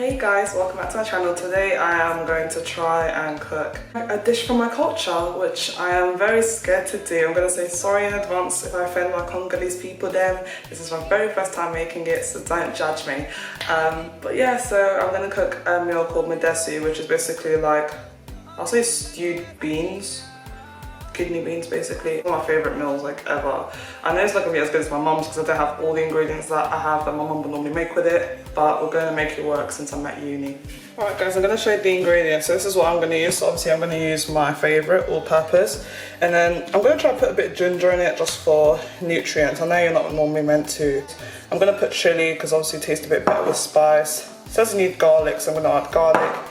Hey guys, welcome back to my channel. Today I am going to try and cook a dish from my culture, which I am very scared to do. I'm going to say sorry in advance if I offend my Congolese people then. This is my very first time making it, so don't judge me. But yeah, so I'm going to cook a meal called Madesu, which is basically like, I'll say stewed beans. Kidney beans basically. One of my favourite meals like ever. I know it's not going to be as good as my mum's because I don't have all the ingredients that I have that my mum would normally make with it, but we're going to make it work since I'm at uni. Alright guys, I'm going to show you the ingredients. So this is what I'm going to use. So obviously I'm going to use my favourite all-purpose, and then I'm going to try to put a bit of ginger in it just for nutrients. I know you're not normally meant to. I'm going to put chilli because obviously it tastes a bit better with spice. It says you need garlic, so I'm going to add garlic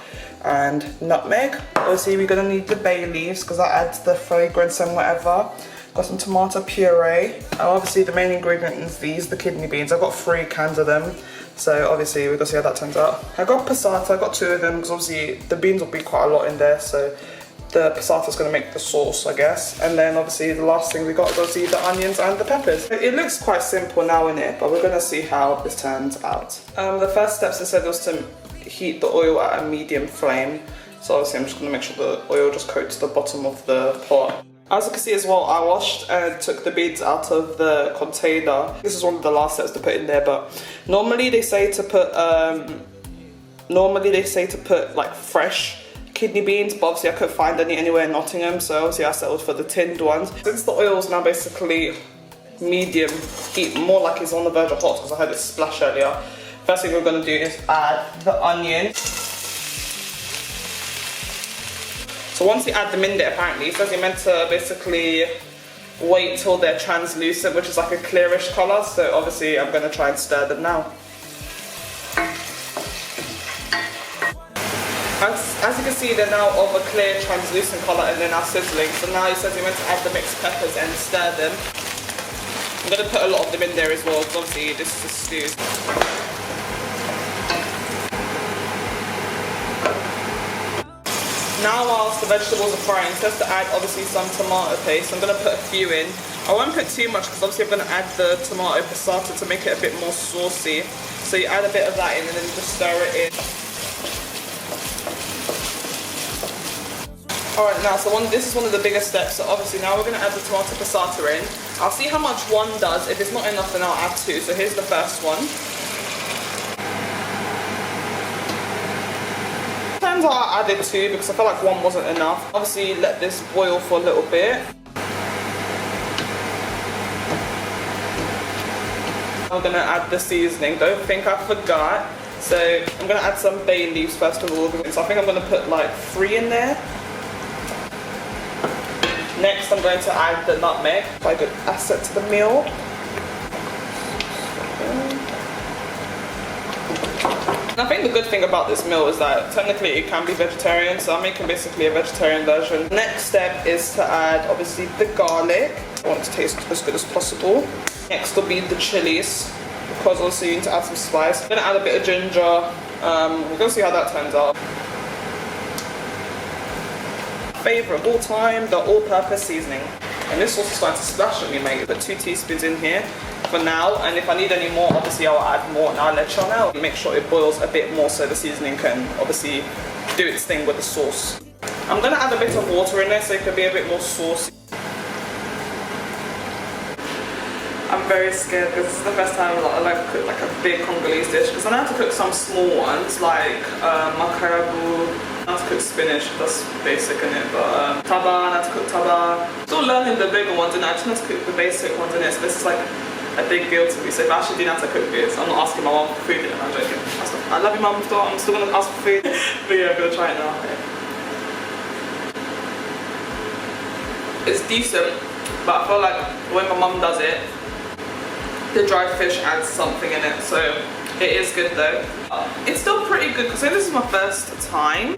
and nutmeg. Obviously we're going to need the bay leaves because that adds the fragrance and whatever. Got some tomato puree, and obviously the main ingredient is these, the kidney beans. I've got 3 cans of them, so obviously we're going to see how that turns out. I got passata, I got 2 of them because obviously the beans will be quite a lot in there, so the passata is going to make the sauce, I guess. And then obviously the last thing we got is obviously the onions and the peppers. It looks quite simple now in it, but we're going to see how this turns out. The first steps I said was to heat the oil at a medium flame. So obviously I'm just going to make sure the oil just coats the bottom of the pot. As you can see as well, I washed and took the beans out of the container. This is one of the last steps to put in there, but normally they say to put like fresh kidney beans, but obviously I couldn't find any anywhere in Nottingham, so obviously I settled for the tinned ones. Since the oil is now basically medium heat, more like it's on the verge of hot because I heard it splash earlier. First thing we're going to do is add the onion. So once you add them in there, apparently it says you're meant to basically wait till they're translucent, which is like a clearish colour. So obviously I'm going to try and stir them now. As you can see, they're now of a clear translucent colour and they're now sizzling. So now it says you're meant to add the mixed peppers and stir them. I'm going to put a lot of them in there as well because obviously this is a stew. Now whilst the vegetables are frying, it says to add obviously some tomato paste. I'm going to put a few in. I won't put too much because obviously I'm going to add the tomato passata to make it a bit more saucy. So you add a bit of that in and then just stir it in. Alright, now so this is one of the biggest steps. So obviously now we're going to add the tomato passata in. I'll see how much one does. If it's not enough then I'll add 2. So here's the first one. I added 2 because I felt like 1 wasn't enough. Obviously let this boil for a little bit. I'm going to add the seasoning. Don't think I forgot. So I'm going to add some bay leaves first of all. So I think I'm going to put like 3 in there. Next I'm going to add the nutmeg. Quite a good asset to the meal. I think the good thing about this meal is that technically it can be vegetarian, so I'm making basically a vegetarian version. Next step is to add obviously the garlic. I want it to taste as good as possible. Next will be the chilies, because also you need to add some spice. I'm going to add a bit of ginger. We're going to see how that turns out. Favourite of all time, the all-purpose seasoning. And this sauce is starting to splash at me, mate. Put 2 teaspoons in here for now, and if I need any more, obviously I'll add more and I'll let you know. Make sure it boils a bit more so the seasoning can obviously do its thing with the sauce. I'm going to add a bit of water in there so it can be a bit more saucy. I'm very scared because this is the first time I like to cook like a big Congolese dish, because I know how to cook some small ones like makarabu. I know how to cook spinach, that's basic in it, but taba, I know how to cook taba. Still learning the bigger ones, and I just know how to cook the basic ones in it, so this is like a big deal to me. So if I actually didn't have to cook this, I'm not asking my mum for food, and I'm joking. I love you mum, I'm still going to ask for food. But yeah, I'm going to try it now. Okay. It's decent, but I feel like when my mum does it, the dried fish adds something in it, so it is good though. It's still pretty good because this is my first time.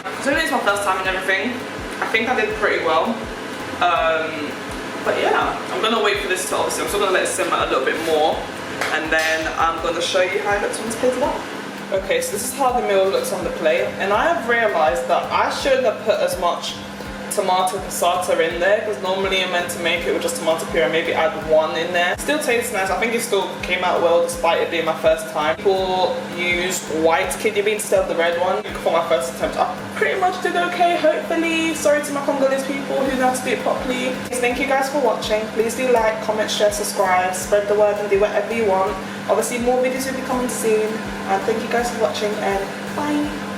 Considering it's my first time and everything, I think I did pretty well. But yeah, I'm gonna wait for this to obviously, I'm still gonna let it simmer a little bit more, and then I'm gonna show you how it looks when it's plated up. Okay, so this is how the meal looks on the plate, and I have realised that I shouldn't have put as much tomato passata in there, because normally you're meant to make it with just tomato puree and maybe add one in there. Still tastes nice. I think it still came out well despite it being my first time. People use white kidney beans instead of the red one. For my first attempt, I pretty much did okay, hopefully. Sorry to my Congolese people who know how to do it properly. Thank you guys for watching. Please do like, comment, share, subscribe, spread the word and do whatever you want. Obviously more videos will be coming soon. And thank you guys for watching and bye.